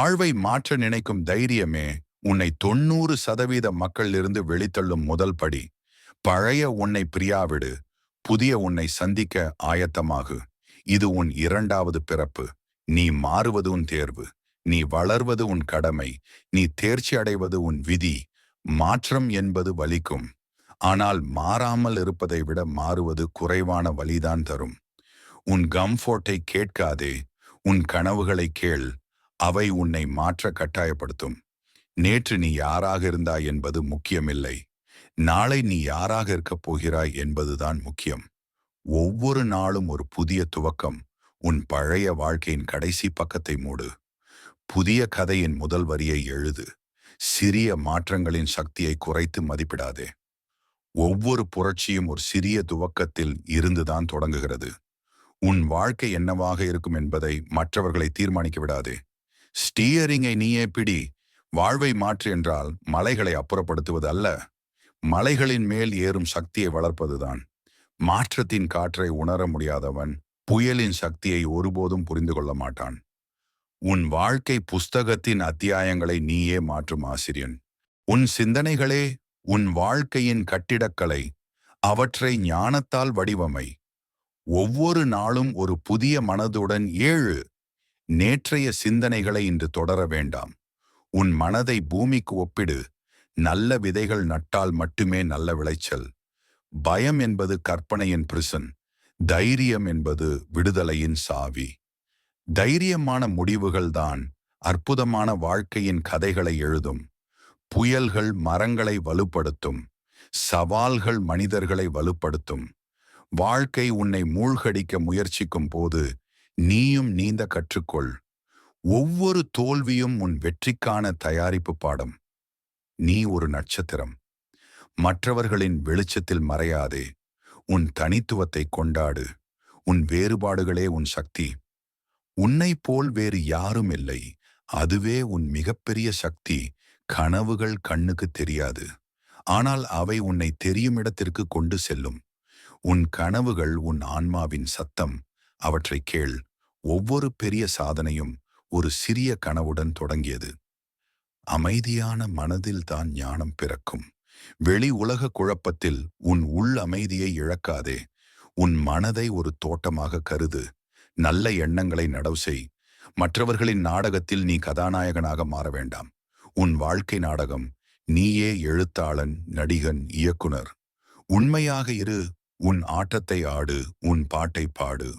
வாழ்வை மாற்ற நினைக்கும் தைரியமே உன்னை 90% மக்களிலிருந்து வெளித்தள்ளும் முதல் படி. பழைய உன்னை பிரியாவிடு, புதிய உன்னை சந்திக்க ஆயத்தமாகு. இது உன் இரண்டாவது பிறப்பு. நீ மாறுவது உன் தேர்வு. நீ வளர்வது உன் கடமை. நீ தேர்ச்சி அடைவது உன் விதி. மாற்றம் என்பது வலிக்கும். ஆனால் மாறாமல் இருப்பதை விட மாறுவது குறைவான வலிதான் தரும். உன் கம்ஃபோர்ட்டை கேட்காதே, உன் கனவுகளை கேள். அவை உன்னை மாற்ற கட்டாயப்படுத்தும். நேற்று நீ யாராக இருந்தாய் என்பது முக்கியமில்லை. நாளை நீ யாராக இருக்கப் போகிறாய் என்பதுதான் முக்கியம். ஒவ்வொரு நாளும் ஒரு புதிய துவக்கம். உன் பழைய வாழ்க்கையின் கடைசி பக்கத்தை மூடு. புதிய கதையின் முதல் வரியை எழுது. சிறிய மாற்றங்களின் சக்தியை குறைத்து மதிப்பிடாதே. ஒவ்வொரு புரட்சியும் ஒரு சிறிய துவக்கத்தில் இருந்துதான் தொடங்குகிறது. உன் வாழ்க்கை என்னவாக இருக்கும் என்பதை மற்றவர்களை தீர்மானிக்க விடாதே. ஸ்டீயரிங்கை நீயே பிடி. வாழ்வை மாற்று என்றால் மலைகளை அப்புறப்படுத்துவது அல்ல, மலைகளின் மேல் ஏறும் சக்தியை வளர்ப்பதுதான். மாற்றத்தின் காற்றை உணர முடியாதவன் புயலின் சக்தியை ஒருபோதும் புரிந்து கொள்ள மாட்டான். உன் வாழ்க்கை புஸ்தகத்தின் அத்தியாயங்களை நீயே மாற்றும் ஆசிரியன். உன் சிந்தனைகளே உன் வாழ்க்கையின் கட்டிடக்கலை. அவற்றை ஞானத்தால் வடிவமை. ஒவ்வொரு நாளும் ஒரு புதிய மனதுடன் ஏழு. நேற்றைய சிந்தனைகளை இன்று தொடர வேண்டாம். உன் மனதை பூமிக்கு ஒப்பிடு. நல்ல விதைகள் நட்டால் மட்டுமே நல்ல விளைச்சல். பயம் என்பது கற்பனையின் பிரிசன். தைரியம் என்பது விடுதலையின் சாவி. தைரியமான முடிவுகள்தான் அற்புதமான வாழ்க்கையின் கதைகளை எழுதும். புயல்கள் மரங்களை வலுப்படுத்தும். சவால்கள் மனிதர்களை வலுப்படுத்தும். வாழ்க்கை உன்னை மூழ்கடிக்க முயற்சிக்கும் போது நீயும் நீந்த கற்றுக்கொள். ஒவ்வொரு தோல்வியும் உன் வெற்றிக்கான தயாரிப்பு பாடம். நீ ஒரு நட்சத்திரம். மற்றவர்களின் வெளிச்சத்தில் மறையாதே. உன் தனித்துவத்தை கொண்டாடு. உன் வேறுபாடுகளே உன் சக்தி. உன்னை போல் வேறு யாரும் இல்லை. அதுவே உன் மிகப்பெரிய சக்தி. கனவுகள் கண்ணுக்கு தெரியாது, ஆனால் அவை உன்னை தெரியும் இடத்திற்கு கொண்டு செல்லும். உன் கனவுகள் உன் ஆன்மாவின் சத்தம். அவற்றை கேள். ஒவ்வொரு பெரிய சாதனையும் ஒரு சிறிய கனவுடன் தொடங்கியது. அமைதியான மனதில் தான் ஞானம் பிறக்கும். வெளி உலக குழப்பத்தில் உன் உள் அமைதியை இழக்காதே. உன் மனதை ஒரு தோட்டமாக கருது. நல்ல எண்ணங்களை நடவு செய். மற்றவர்களின் நாடகத்தில் நீ கதாநாயகனாக மாற வேண்டாம். உன் வாழ்க்கை நாடகம். நீயே எழுத்தாளன், நடிகன், இயக்குனர். உண்மையாக இரு. உன் ஆட்டத்தை ஆடு. உன் பாட்டை பாடு.